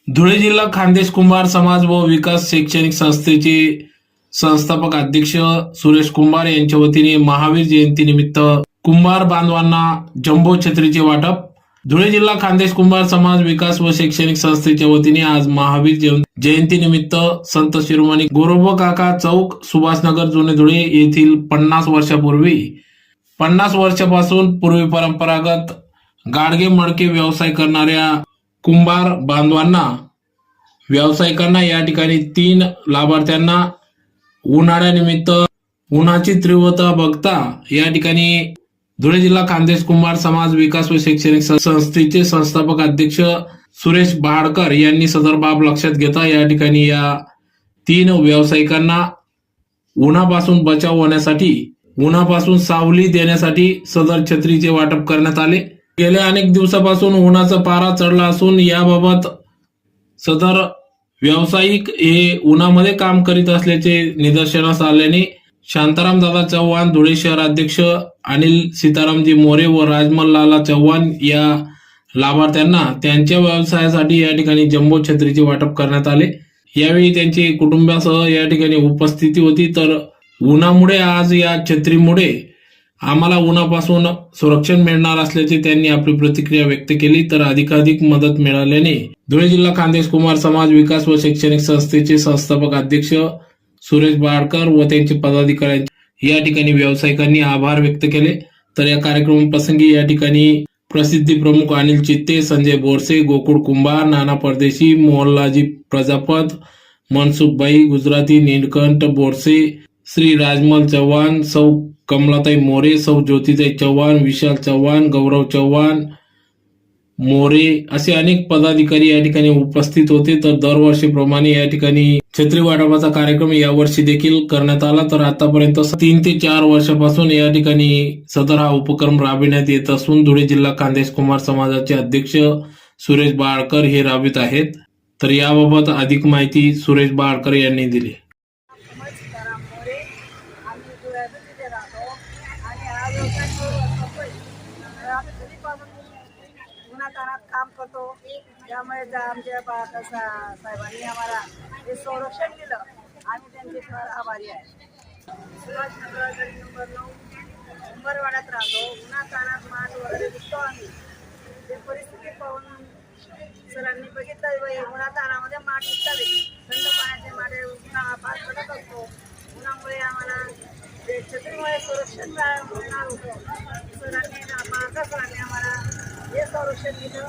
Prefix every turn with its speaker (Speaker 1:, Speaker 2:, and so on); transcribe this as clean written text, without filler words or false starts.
Speaker 1: धुळे जिल्हा खानदेश कुंभार समाज व विकास शैक्षणिक संस्थेचे संस्थापक अध्यक्ष सुरेश कुंभार यांच्या वतीने महावीर जयंती निमित्त कुंभार बांधवांना जम्बो छत्रीचे वाटप। धुळे जिल्हा खानदेश कुंभार समाज विकास व शैक्षणिक संस्थेच्या वतीने आज महावीर जयंती निमित्त संत शिरोमणी गोरोबा काका चौक सुभाषनगर जुने धुळे येथील 50 वर्षापासून पूर्वी परंपरागत गाडगे मडके व्यवसाय करणाऱ्या कुंभार बांधवांना व्यावसायिकांना या ठिकाणी 3 लाभार्थ्यांना उन्हाळ्यानिमित्त उन्हाची तीव्रता बघता या ठिकाणी धुळे जिल्हा खानदेश कुंभार समाज विकास व शैक्षणिक संस्थेचे संस्थापक अध्यक्ष सुरेश बहाडकर यांनी सदर बाब लक्षात घेता या ठिकाणी या 3 व्यावसायिकांना उन्हापासून बचाव होण्यासाठी उन्हापासून सावली देण्यासाठी सदर छत्रीचे वाटप करण्यात आले। गेल्या अनेक दिवसापासून उन्हाचा पारा चढला असून याबाबत सदर व्यावसायिक हे उन्हामध्ये काम करीत असल्याचे निदर्शनास आल्याने शांताराम दादा चव्हाण धुळे शहर अध्यक्ष अनिल सीतारामजी मोरे व राजमल लाला चव्हाण या लाभार्थ्यांना त्यांच्या व्यवसायासाठी या ठिकाणी जम्बो छत्रीचे वाटप करण्यात आले। यावेळी त्यांचे कुटुंबासह या ठिकाणी उपस्थिती होती। तर उन्हामुळे आज या छत्रीमुळे आम्हाला उन्हापासून संरक्षण मिळणार असल्याचे त्यांनी आपली प्रतिक्रिया व्यक्त केली। तर अधिकाधिक मदत मिळाल्याने धुळे जिल्हा खानदेश कुंभार समाज विकास व शैक्षणिक संस्थेचे संस्थापक अध्यक्ष सुरेश बहाडकर व त्यांचे पदाधिकारी या ठिकाणी व्यावसायिकांनी आभार व्यक्त केले। तर या कार्यक्रमाप्रसंगी या ठिकाणी प्रसिद्धी प्रमुख अनिल चित्ते, संजय बोरसे, गोकुळ कुंभार, नाना परदेशी, मोहनलाजी प्रजापत, मनसुखभाई गुजराती, नीलकंठ बोरसे, श्री राजमल चव्हाण, सौ कमलाताई मोरे, सौ ज्योतिताई चव्हाण, विशाल चव्हाण, गौरव चव्हाण मोरे असे अनेक पदाधिकारी या ठिकाणी उपस्थित होते। तर दरवर्षीप्रमाणे या ठिकाणी छत्री वाटपाचा कार्यक्रम यावर्षी देखील करण्यात आला। तर आतापर्यंत 3 ते 4 वर्षापासून या ठिकाणी सदर हा उपक्रम राबविण्यात येत असून धुळे जिल्हा खानदेश कुंभार समाजाचे अध्यक्ष सुरेश बहाडकर हे राबवित आहेत। तर याबाबत अधिक माहिती सुरेश बहाडकर यांनी दिली।
Speaker 2: उन्हातानात काम करतो, त्यामुळे आमच्या साहेबांनी आम्हाला हे संरक्षण दिलं। आम्ही त्यांचे फार आभारी आहे। सुभाषनगर गली नंबर 9 उंबरवाड्यात राहतो। उन्हातानात माठ वगैरे विकतो आम्ही। ते परिस्थिती पाहून सरांनी बघितलं उन्हातानामध्ये माठ विकतात, थंड पाण्याचे माठ उन्हाळा फार कडक असतो। उन्हामुळे आम्हाला ते छत्रीमुळे संरक्षण मिळणार होतं। सरांनी आम्हाला हे संरक्षण दिलं।